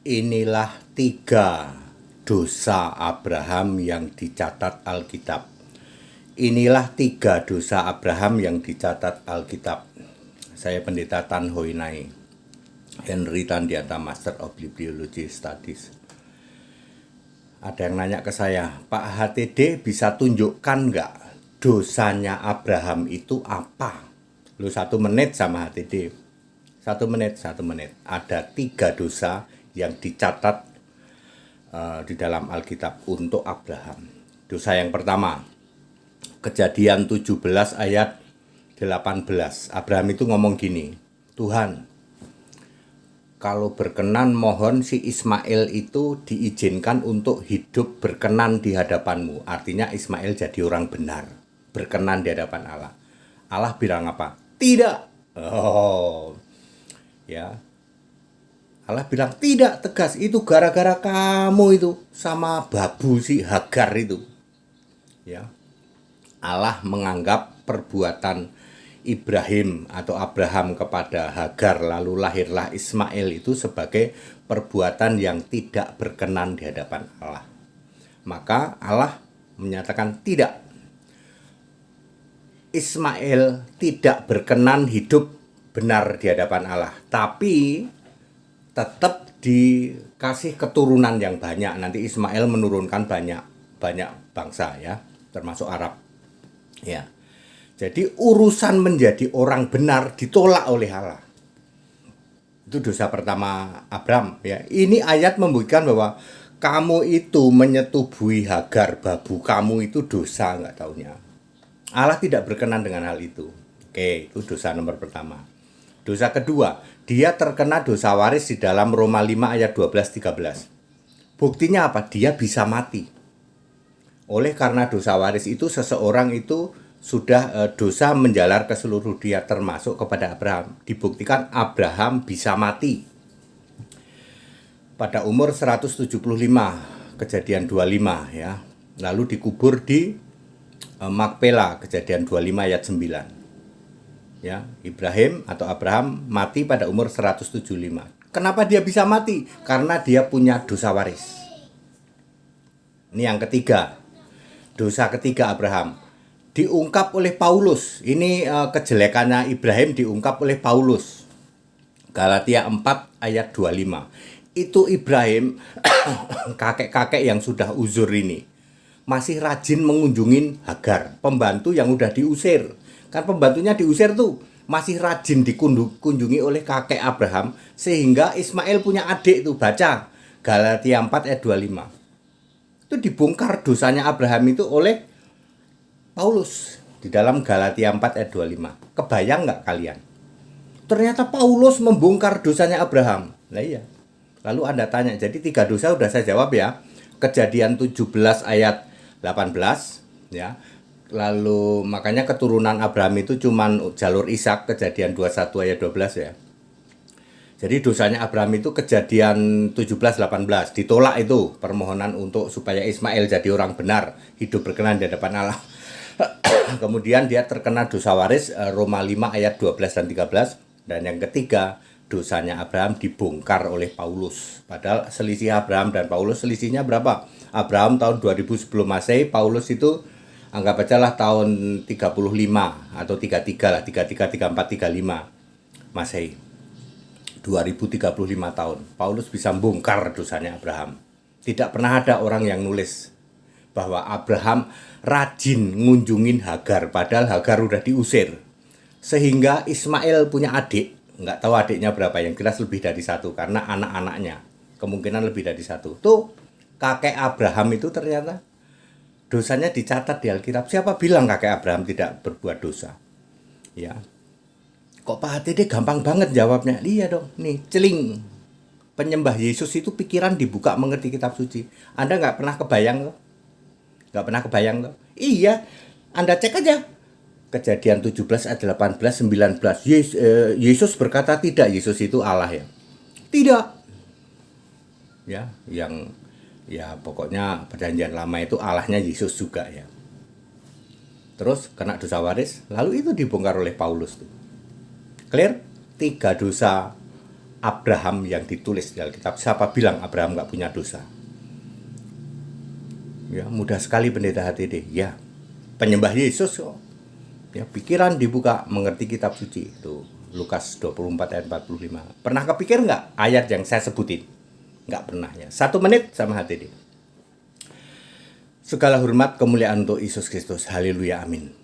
Inilah 3 dosa Abraham yang dicatat Alkitab. Inilah 3 dosa Abraham yang dicatat Alkitab. Saya Pendeta Tan Hoi Nai, Henry Tandiata Master of Bibliology Studies. Ada yang nanya ke saya, Pak HTD bisa tunjukkan nggak dosanya Abraham itu apa? Lu 1 menit sama HTD. 1 menit. Ada 3 dosa yang dicatat di dalam Alkitab untuk Abraham. Dosa yang pertama, Kejadian 17 ayat 18. Abraham itu ngomong gini, Tuhan, kalau berkenan mohon si Ismail itu diizinkan untuk hidup berkenan di hadapanmu. Artinya Ismail jadi orang benar, berkenan di hadapan Allah. Allah bilang apa? Tidak. Ya. Allah bilang tidak, tegas. Itu gara-gara kamu itu sama babu si Hagar itu. Ya. Allah menganggap perbuatan Ibrahim atau Abraham kepada Hagar lalu lahirlah Ismail itu sebagai perbuatan yang tidak berkenan di hadapan Allah. Maka Allah menyatakan tidak. Ismail tidak berkenan hidup benar di hadapan Allah, tapi tetap dikasih keturunan yang banyak. Nanti Ismail menurunkan banyak bangsa ya, termasuk Arab. Ya. Jadi urusan menjadi orang benar ditolak oleh Allah. Itu dosa pertama Abraham ya. Ini ayat membuktikan bahwa kamu itu menyetubuhi Hagar, babu kamu itu dosa, enggak taunya. Allah tidak berkenan dengan hal itu. Oke, itu dosa nomor pertama. Dosa kedua, dia terkena dosa waris di dalam Roma 5 ayat 12-13. Buktinya apa? Dia bisa mati. Oleh karena dosa waris itu, seseorang itu sudah dosa menjalar ke seluruh dia, termasuk kepada Abraham. Dibuktikan Abraham bisa mati pada umur 175, Kejadian 25 ya. Lalu dikubur di Makpela, Kejadian 25 ayat 9. Ya, Ibrahim atau Abraham mati pada umur 175. Kenapa dia bisa mati? Karena dia punya dosa waris. Ini yang ketiga. Dosa ketiga Abraham diungkap oleh Paulus. Ini kejelekannya Ibrahim diungkap oleh Paulus. Galatia 4 ayat 25. Itu Ibrahim kakek-kakek yang sudah uzur ini masih rajin mengunjungin Hagar, pembantu yang udah diusir. Kan pembantunya diusir tuh, masih rajin dikunjungi oleh kakek Abraham, sehingga Ismail punya adik tuh. Baca Galatia 4 ayat 25. Itu dibongkar dosanya Abraham itu oleh Paulus di dalam Galatia 4 ayat 25. Kebayang nggak kalian? Ternyata Paulus membongkar dosanya Abraham. Nah iya. Lalu Anda tanya, jadi 3 dosa udah saya jawab ya. Kejadian 17 ayat 18 ya. Lalu makanya keturunan Abraham itu cuman jalur Ishak, Kejadian 21 ayat 12 ya. Jadi dosanya Abraham itu Kejadian 17-18, ditolak itu permohonan untuk supaya Ismail jadi orang benar, hidup berkenan di hadapan Allah. Kemudian dia terkena dosa waris, Roma 5 ayat 12 dan 13. Dan yang ketiga, dosanya Abraham dibongkar oleh Paulus. Padahal selisih Abraham dan Paulus selisihnya berapa? Abraham tahun 2000 sebelum Masehi, Paulus itu anggap aja lah tahun 35 atau 33 lah, 33, 34, 35 Masehi. 2035 tahun. Paulus bisa bongkar dosanya Abraham. Tidak pernah ada orang yang nulis bahwa Abraham rajin ngunjungin Hagar, padahal Hagar udah diusir. Sehingga Ismail punya adik, nggak tahu adiknya berapa, yang jelas lebih dari 1 karena anak-anaknya kemungkinan lebih dari 1. Tuh kakek Abraham itu ternyata dosanya dicatat di Alkitab. Siapa bilang kakek Abraham tidak berbuat dosa? Ya. Kok Pak HTD gampang banget jawabnya? Iya dong, nih celing. Penyembah Yesus itu pikiran dibuka mengerti kitab suci. Anda nggak pernah kebayang loh? Nggak pernah kebayang loh? Iya, Anda cek aja. Kejadian 17 ayat 18, 19. Yesus berkata tidak, Yesus itu Allah ya? Tidak. Ya, ya pokoknya perjanjian lama itu Allahnya Yesus juga ya. Terus kena dosa waris, lalu itu dibongkar oleh Paulus tuh. Clear? 3 dosa Abraham yang ditulis di Alkitab. Siapa bilang Abraham nggak punya dosa? Ya, mudah sekali pendeta HTD. Ya, penyembah Yesus kok. Ya, pikiran dibuka, mengerti kitab suci. Itu Lukas 24 ayat 45. Pernah kepikir nggak ayat yang saya sebutin? Nggak pernah ya. 1 menit sama HTD. Segala hormat kemuliaan untuk Yesus Kristus. Haleluya, amin.